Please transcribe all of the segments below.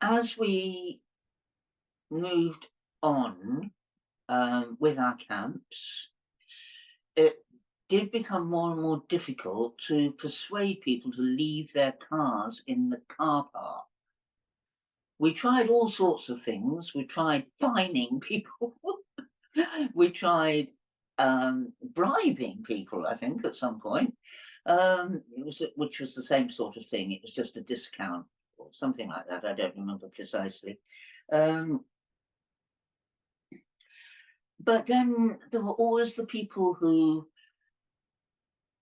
as we moved on with our camps, it did become more and more difficult to persuade people to leave their cars in the car park. We tried all sorts of things. We tried fining people. We tried bribing people, I think, at some point, which was the same sort of thing. It was just a discount or something like that. I don't remember precisely. Um, but then there were always the people who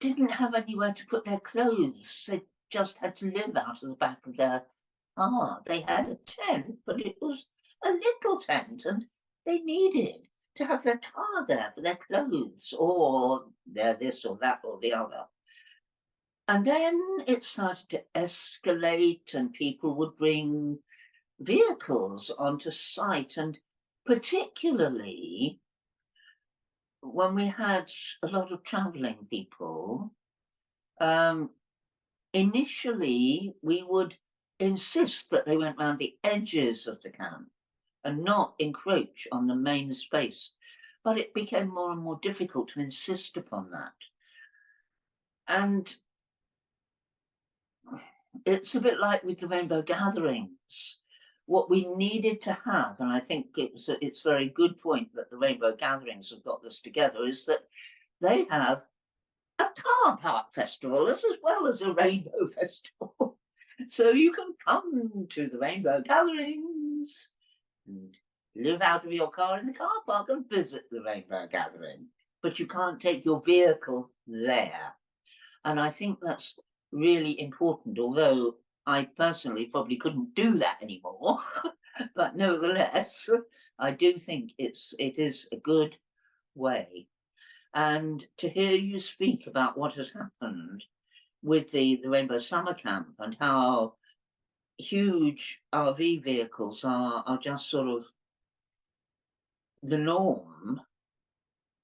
didn't have anywhere to put their clothes. They just had to live out of the back of their car. They had a tent, but it was a little tent, and they needed to have their car there for their clothes, or their this or that or the other. And then it started to escalate, and people would bring vehicles onto site, and particularly when we had a lot of traveling people, um, initially we would insist that they went round the edges of the camp and not encroach on the main space. But it became more and more difficult to insist upon that. And it's a bit like with the Rainbow Gatherings. What we needed to have, and I think it's a very good point that the Rainbow Gatherings have got this together, is that they have a car park festival as well as a rainbow festival. So you can come to the Rainbow Gatherings and live out of your car in the car park and visit the Rainbow Gathering, but you can't take your vehicle there. And I think that's really important, although I personally probably couldn't do that anymore. But nevertheless, I do think it is a good way. And to hear you speak about what has happened with the Rainbow Summer Camp and how huge RV vehicles are just sort of the norm,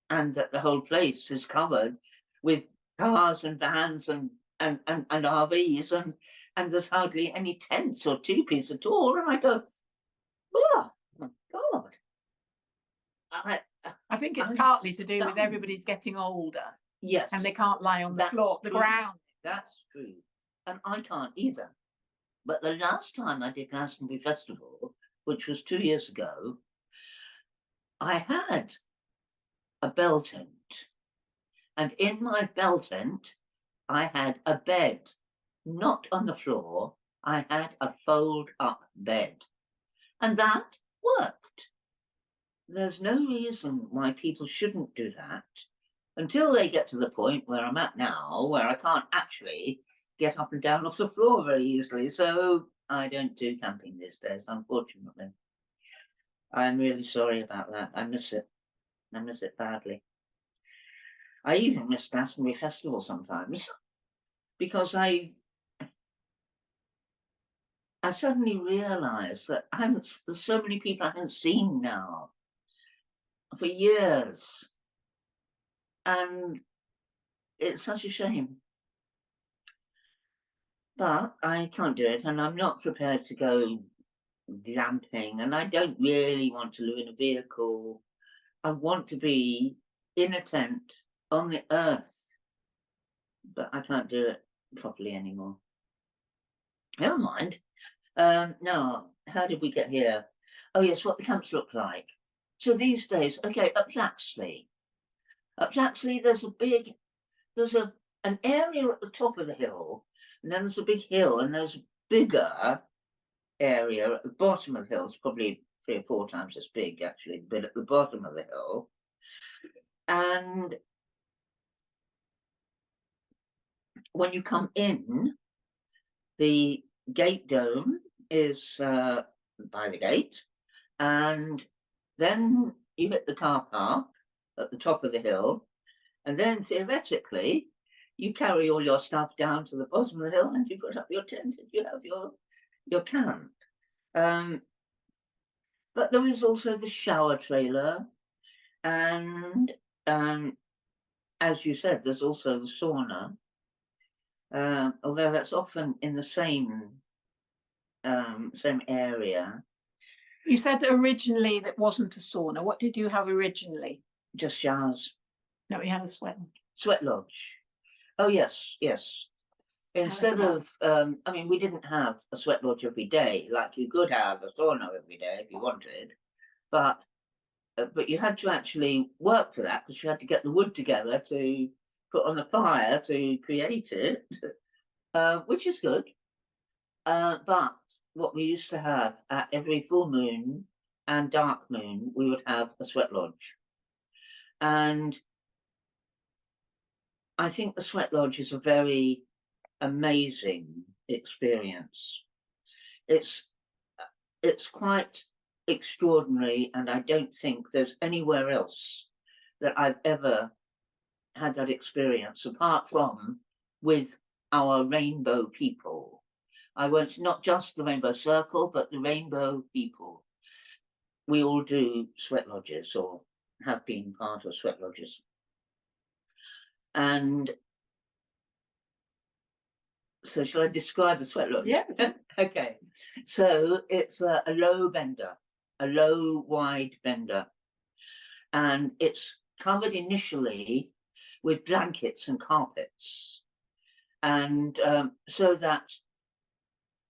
and that the whole place is covered with cars and vans and RVs, and there's hardly any tents or teepees at all. And I go, oh my God. I think it's I'm partly to do with stunned. everybody's getting older Yes. and they can't lie on the That's floor, the true. ground. That's true. And I can't either. But the last time I did Glastonbury Festival, which was 2 years ago, I had a bell tent. And in my bell tent, I had a bed, not on the floor. I had a fold-up bed. And that worked. There's no reason why people shouldn't do that until they get to the point where I'm at now, where I can't actually get up and down off the floor very easily. So I don't do camping these days, unfortunately. I'm really sorry about that. I miss it. I miss it badly. I even miss Glastonbury Festival sometimes because I suddenly realised that there's so many people I haven't seen now for years, and it's such a shame. But I can't do it, and I'm not prepared to go glamping, and I don't really want to live in a vehicle. I want to be in a tent on the earth, but I can't do it properly anymore. Never mind. No, how did we get here? Oh yes, what the camps look like. So these days, okay, at Flaxley. At Flaxley, there's an area at the top of the hill, and then there's a big hill, and there's a bigger area at the bottom of the hill. It's probably 3 or 4 times as big, actually, but at the bottom of the hill. And when you come in, the gate dome is by the gate, and then you hit the car park at the top of the hill, and then theoretically you carry all your stuff down to the bottom of the hill and you put up your tent and you have your camp. But there is also the shower trailer, and as you said, there's also the sauna, although that's often in the same same area, You said originally that wasn't a sauna. What did you have originally? just showers, No, you had a sweat. sweat lodge. Oh yes, yes. Instead about- of, I mean, we didn't have a sweat lodge every day, like you could have a sauna every day if you wanted, but you had to actually work for that because you had to get the wood together to put on the fire to create it, which is good. But what we used to have at every full moon and dark moon, we would have a sweat lodge. And I think the sweat lodge is a very amazing experience. It's quite extraordinary, and I don't think there's anywhere else that I've ever had that experience apart from with our rainbow people. I went not just the Rainbow Circle, but the rainbow people. We all do sweat lodges or have been part of sweat lodges. And so shall I describe the sweat lodge? Yeah. Okay. So it's a low bender, a low wide bender. And it's covered initially with blankets and carpets. And so that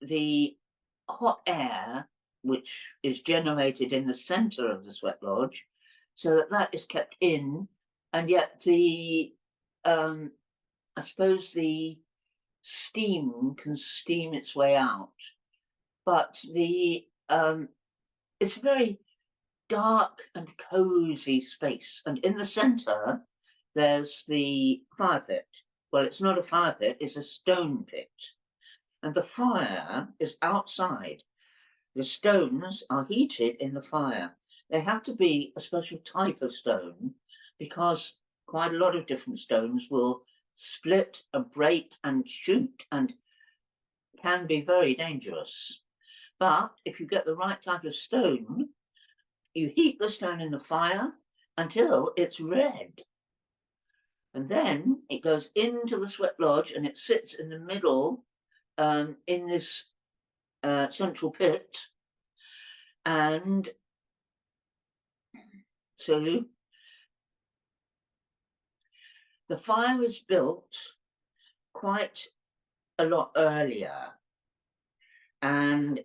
the hot air, which is generated in the center of the sweat lodge, so that that is kept in, and yet the, I suppose the steam can steam its way out. But the it's a very dark and cozy space, and in the center there's the fire pit. Well, it's not a fire pit, it's a stone pit, and the fire is outside. The stones are heated in the fire. They have to be a special type of stone because quite a lot of different stones will split and break and shoot and can be very dangerous. But if you get the right type of stone, you heat the stone in the fire until it's red. And then it goes into the sweat lodge and it sits in the middle in this central pit. And so the fire is built quite a lot earlier, and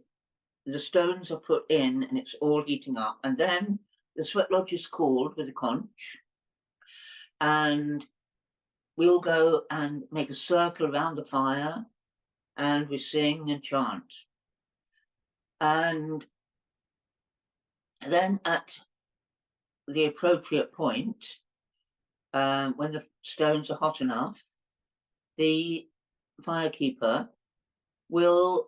the stones are put in and it's all heating up, and then the sweat lodge is called with a conch, and we all go and make a circle around the fire and we sing and chant. And then at the appropriate point, when the stones are hot enough, the firekeeper will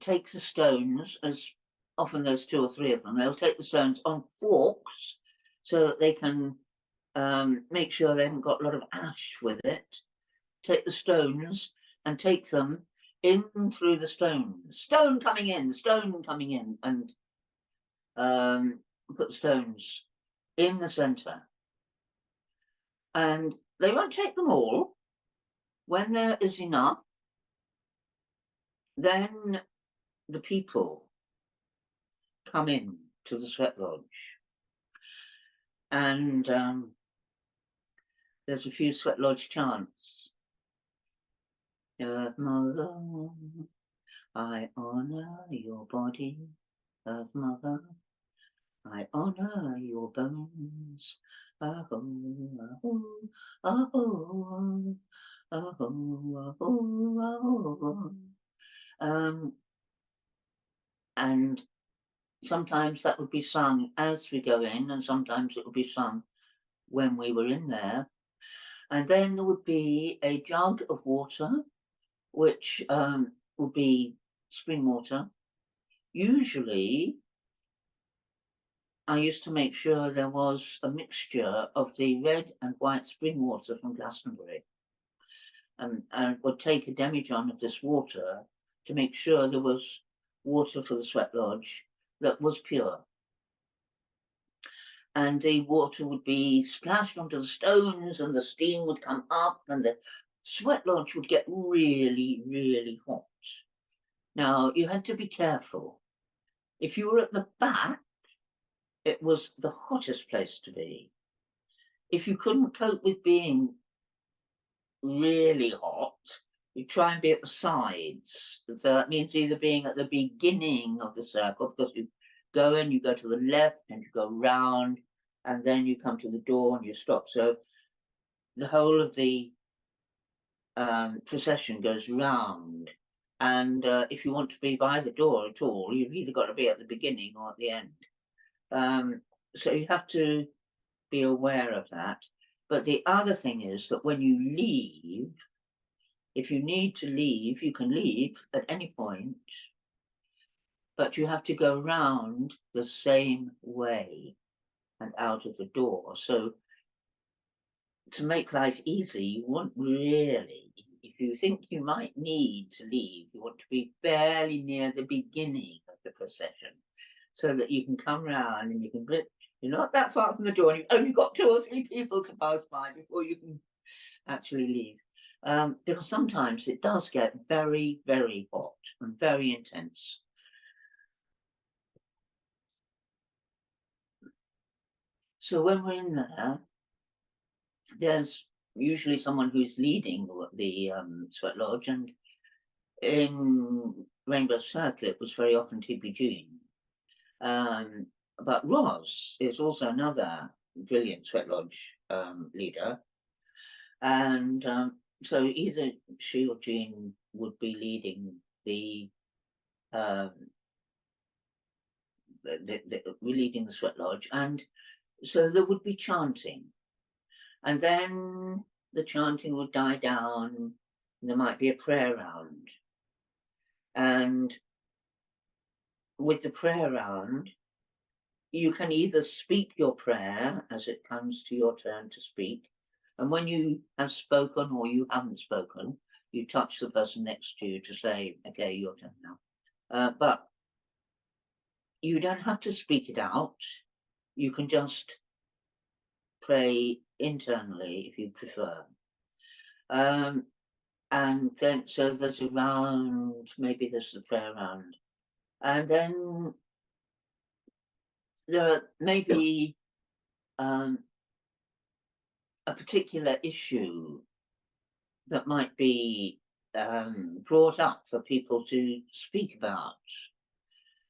take the stones, as often there's 2 or 3 of them, they'll take the stones on forks so that they can make sure they haven't got a lot of ash with it. Take the stones and take them in through the stone. Stone coming in, and put the stones in the center. And they won't take them all. When there is enough, then the people come in to the sweat lodge. And there's a few sweat lodge chants. Earth Mother, I honor your body. Earth Mother, I honor your bones. Aho, aho, aho, aho, aho, aho. And sometimes that would be sung as we go in, and sometimes it would be sung when we were in there. And then there would be a jug of water, which would be spring water. Usually, I used to make sure there was a mixture of the red and white spring water from Glastonbury. And I would take a demijohn of this water to make sure there was water for the sweat lodge that was pure. And the water would be splashed onto the stones and the steam would come up and the sweat lodge would get really, really hot. Now, you had to be careful. If you were at the back, it was the hottest place to be. If you couldn't cope with being really hot, you try and be at the sides. So that means either being at the beginning of the circle, because you go in, you go to the left, and you go round, and then you come to the door and you stop. So the whole of the procession goes round. And if you want to be by the door at all, you've either got to be at the beginning or at the end. So you have to be aware of that. But the other thing is that when you leave, if you need to leave, you can leave at any point, but you have to go round the same way and out of the door. So to make life easy, you want really, if you think you might need to leave, you want to be fairly near the beginning of the procession so that you can come round and you can, you're not that far from the door and you've only got 2 or 3 people to pass by before you can actually leave. Because sometimes it does get very, very hot and very intense. So when we're in there, there's usually someone who's leading the sweat lodge, and in Rainbow Circle it was very often T.B. Jean. But Roz is also another brilliant sweat lodge leader, and so either she or Jean would be leading leading the sweat lodge, and so there would be chanting, and then the chanting would die down, and there might be a prayer round, and with the prayer round, you can either speak your prayer as it comes to your turn to speak, and when you have spoken or you haven't spoken, you touch the person next to you to say, okay, your turn now. But you don't have to speak it out. You can just pray internally if you prefer. And then, so there's a round, maybe there's the prayer round. And then there are maybe a particular issue that might be brought up for people to speak about.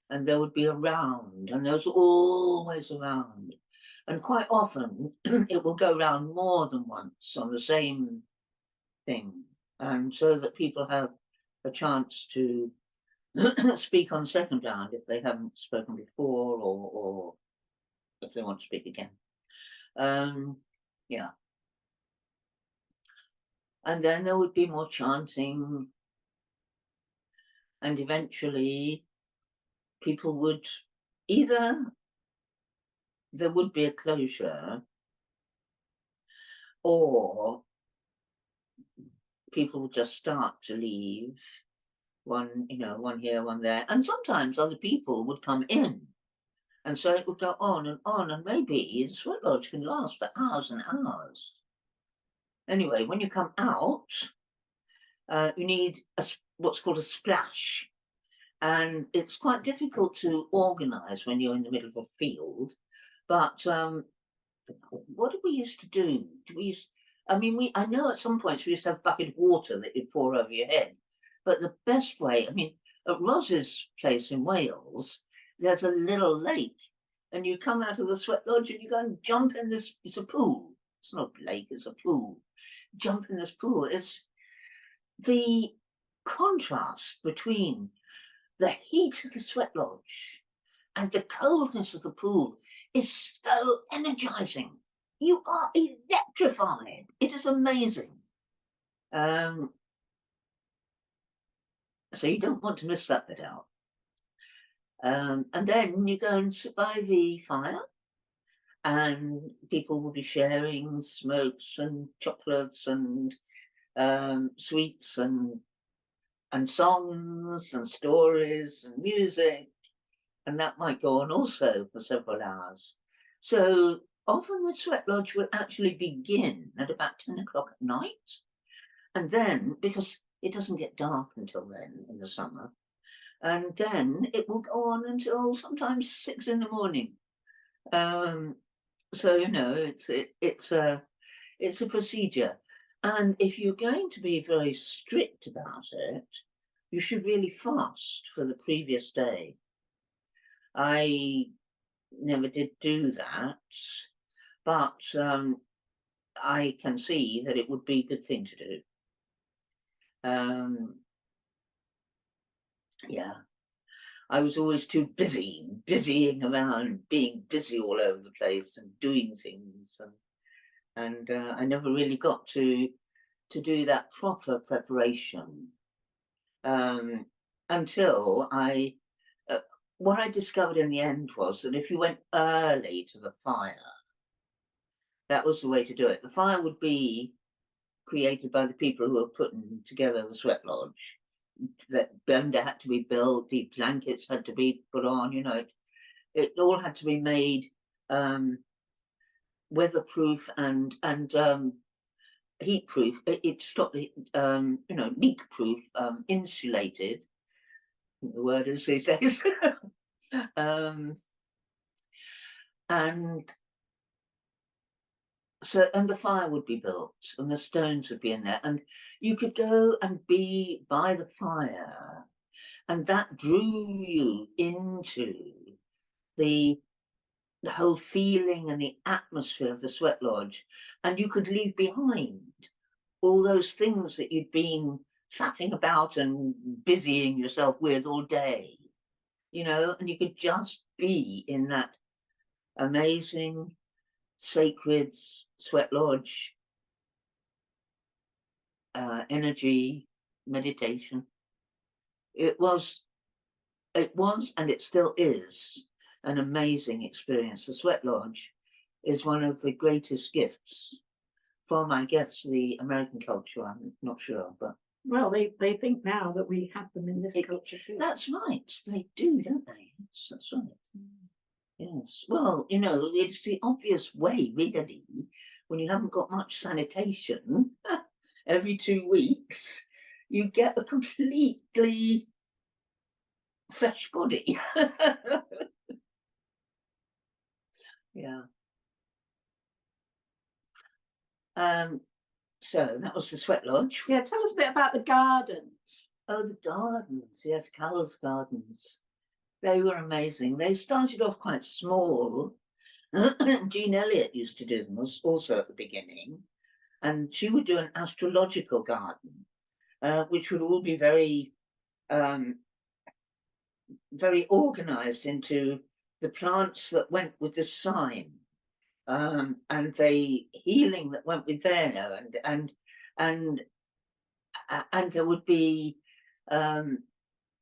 And there would be a round, and there's always a round. And quite often it will go round more than once on the same thing. And so that people have a chance to speak on the second round if they haven't spoken before, or if they want to speak again. Yeah. And then there would be more chanting, and eventually people would either, there would be a closure, or people would just start to leave, one here, one there, and sometimes other people would come in, and so it would go on, and maybe the sweat lodge can last for hours and hours. Anyway, when you come out, you need what's called a splash, and it's quite difficult to organise when you're in the middle of a field. But what did we used to do? I know at some points we used to have a bucket of water that you'd pour over your head. But the best way, at Roz's place in Wales, there's a little lake, and you come out of the sweat lodge and you go and jump in this. It's a pool. It's not a lake, it's a pool. Jump in this pool. It's the contrast between the heat of the sweat lodge and the coldness of the pool is so energizing. You are electrified. It is amazing. So you don't want to miss that bit out. And then you go and sit by the fire, and people will be sharing smokes and chocolates and sweets and songs and stories and music, and that might go on also for several hours. So often the sweat lodge will actually begin at about 10 o'clock at night, and then, because it doesn't get dark until then in the summer, and then it will go on until sometimes 6 in the morning. So you know, it's a procedure, and if you're going to be very strict about it, you should really fast for the previous day. I never did do that, but I can see that it would be a good thing to do. Yeah, I was always too busy, busying around, being busy all over the place and doing things, and I never really got to do that proper preparation until what I discovered in the end was that if you went early to the fire, that was the way to do it. The fire would be created by the people who were putting together the sweat lodge. That bender had to be built, the blankets had to be put on, you know, it all had to be made weatherproof and heat proof. It stopped the you know, leak proof, insulated. I think the word is these days. And so, and the fire would be built, and the stones would be in there, and you could go and be by the fire, and that drew you into the whole feeling and the atmosphere of the sweat lodge, and you could leave behind all those things that you'd been fatting about and busying yourself with all day, you know, and you could just be in that amazing sacred sweat lodge energy meditation. It was and it still is an amazing experience. The sweat lodge is one of the greatest gifts from, I guess, the American culture. I'm not sure, but Well, they think now that we have them in this culture too. that's right. They do, don't they? That's right. Yes. Well, you know, it's the obvious way, really, when you haven't got much sanitation every 2 weeks, you get a completely fresh body. Yeah. So that was the sweat lodge. Yeah, tell us a bit about the gardens. Oh, the gardens. Yes, Cowell's Gardens. They were amazing. They started off quite small. Jean Elliott used to do them also at the beginning. And she would do an astrological garden, which would all be very, very organized into the plants that went with the sign, and the healing that went with there, and there would be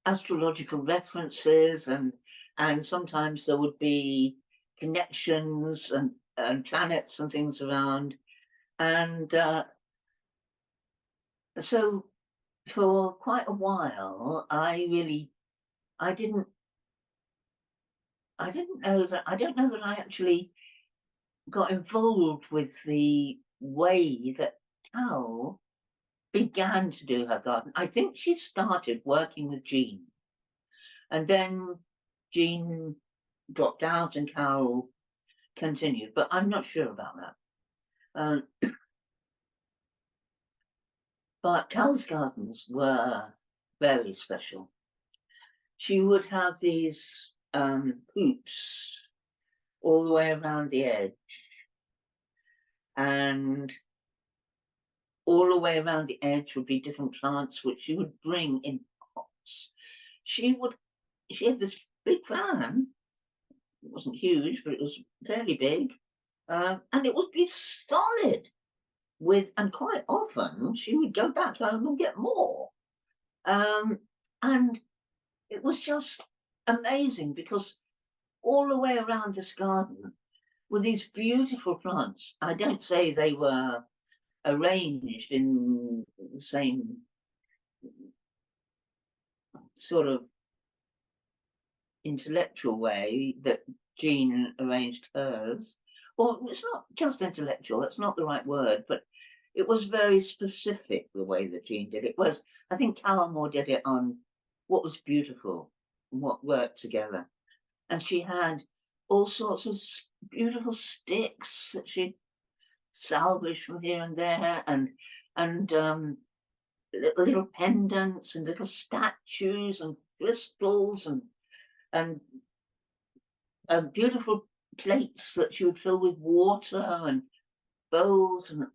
astrological references, and sometimes there would be connections and planets and things around, and so for quite a while I didn't know that I don't know that I actually got involved with the way that Cal began to do her garden. I think she started working with Jean, and then Jean dropped out and Cal continued, but I'm not sure about that. But Cal's gardens were very special. She would have these hoops all the way around the edge, and all the way around the edge would be different plants which she would bring in pots. She had this big fan. It wasn't huge, but it was fairly big, and it would be solid. And quite often she would go back home and get more, and it was just amazing because all the way around this garden were these beautiful plants. I don't say they were arranged in the same sort of intellectual way that Jean arranged hers. Well, it's not just intellectual, that's not the right word, but it was very specific the way that Jean did it. I think Callum Moore did it on what was beautiful. what worked together. And she had all sorts of beautiful sticks that she'd salvaged from here and there, and little pendants and little statues and crystals and beautiful plates that she would fill with water and bowls, and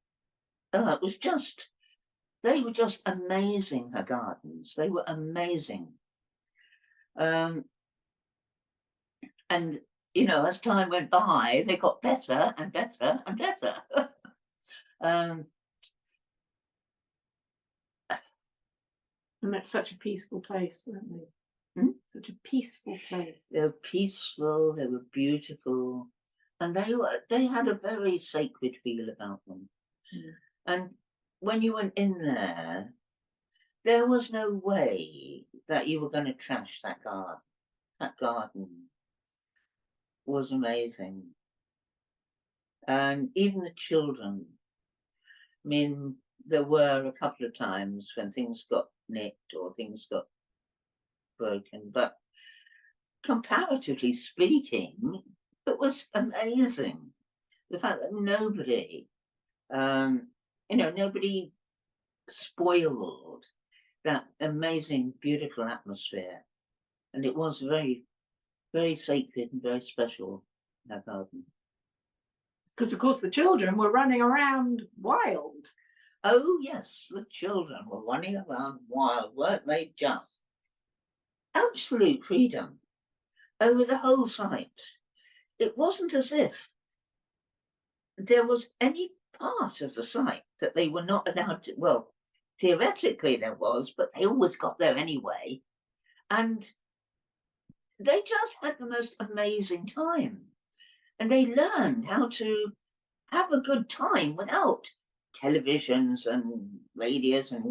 it was just, they were just amazing, her gardens. They were amazing. And, you know, as time went by, they got better and better and better. And it's such a peaceful place, weren't they? Such a peaceful place. They were peaceful, they were beautiful, and they had a very sacred feel about them. And when you went in there was no way that you were going to trash that garden. That garden was amazing. And even the children, I mean, there were a couple of times when things got nicked or things got broken, but comparatively speaking, it was amazing. The fact that nobody, you know, nobody spoiled that amazing, beautiful atmosphere. And it was very, very sacred and very special, that garden. Because, of course, the children were running around wild. Oh, yes, the children were running around wild, weren't they just? Absolute freedom over the whole site. It wasn't as if there was any part of the site that they were not allowed to, well, theoretically there was, but they always got there anyway. And they just had the most amazing time. And they learned how to have a good time without televisions and radios and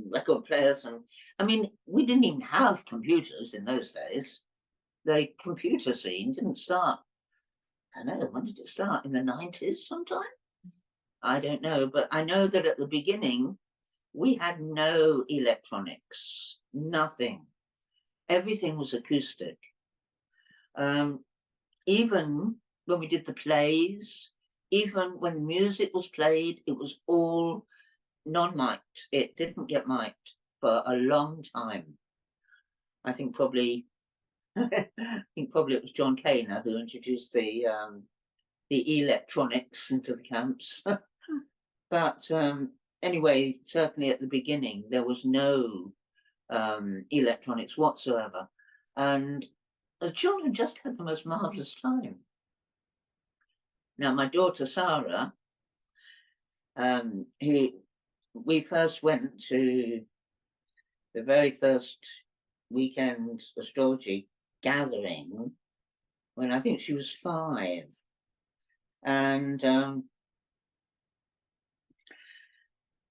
record players. And I mean, we didn't even have computers in those days. The computer scene didn't start, I don't know, when did it start? In the 90s sometime? I don't know, but I know that at the beginning, we had no electronics, nothing. Everything was acoustic. Even when we did the plays, even when music was played, it was all non-mic'd. It didn't get mic'd for a long time. I think probably it was John Kaner who introduced the electronics into the camps. But anyway, certainly at the beginning, there was no electronics whatsoever. And the children just had the most marvelous time. Now, my daughter, Sarah, we first went to the very first weekend astrology gathering when I think she was 5. And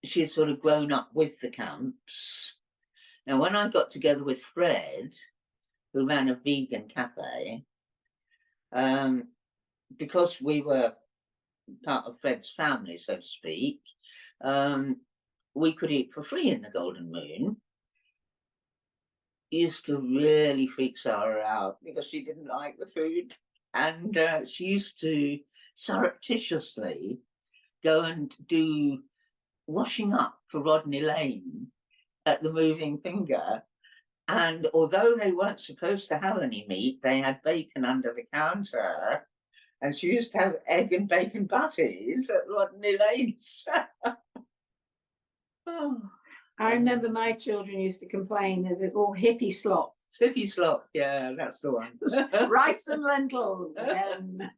she had sort of grown up with the camps. Now, when I got together with Fred, who ran a vegan cafe, because we were part of Fred's family, so to speak, we could eat for free in the Golden Moon. It used to really freak Sarah out because she didn't like the food. And she used to surreptitiously go and do washing up for Rodney Lane at the Moving Finger. And although they weren't supposed to have any meat, they had bacon under the counter. And she used to have egg and bacon butties at Rodney Lane's. Oh, I remember my children used to complain, is it all hippie slop? Hippie slop, yeah, that's the one. Rice and lentils. And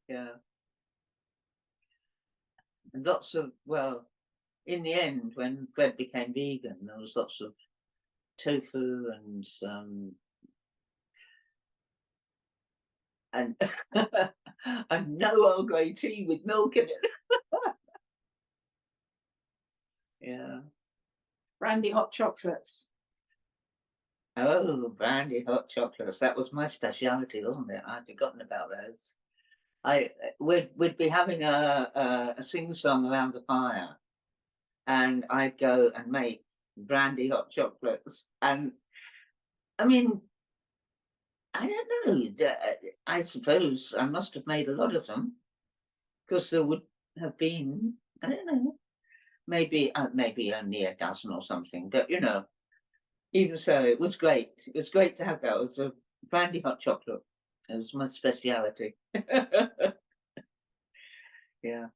yeah. And lots of, well, in the end, when Fred became vegan, there was lots of tofu and no Earl Grey tea with milk in it. Yeah. brandy hot chocolates. Oh, brandy hot chocolates. That was my speciality, wasn't it? I'd forgotten about those. We'd be having a sing-song around the fire, and I'd go and make brandy hot chocolates. And I mean, I don't know. I suppose I must have made a lot of them because there would have been, I don't know, maybe only a dozen or something. But even so, it was great. It was great to have that. It was a brandy hot chocolate. It was my speciality. Yeah,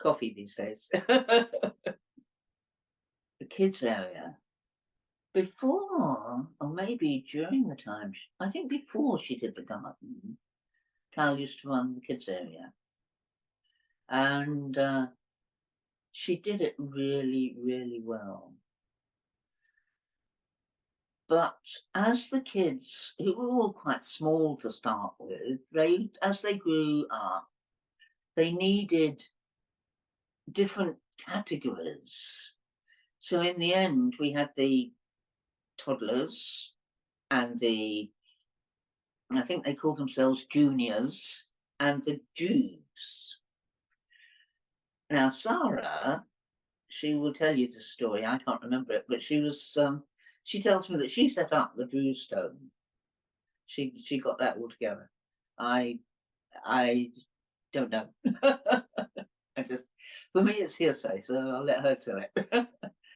coffee these days. The kids area. Before, or maybe during the time, I think before she did the garden, Cal used to run the kids area. And she did it really, really well. But as the kids, who were all quite small to start with, as they grew up, they needed different categories. So in the end, we had the toddlers and I think they called themselves juniors, and the Jews. Now, Sarah, she will tell you the story. I can't remember it, but she tells me that she set up the Drew Stone. She got that all together. I don't know. For me, it's hearsay, so I'll let her tell it.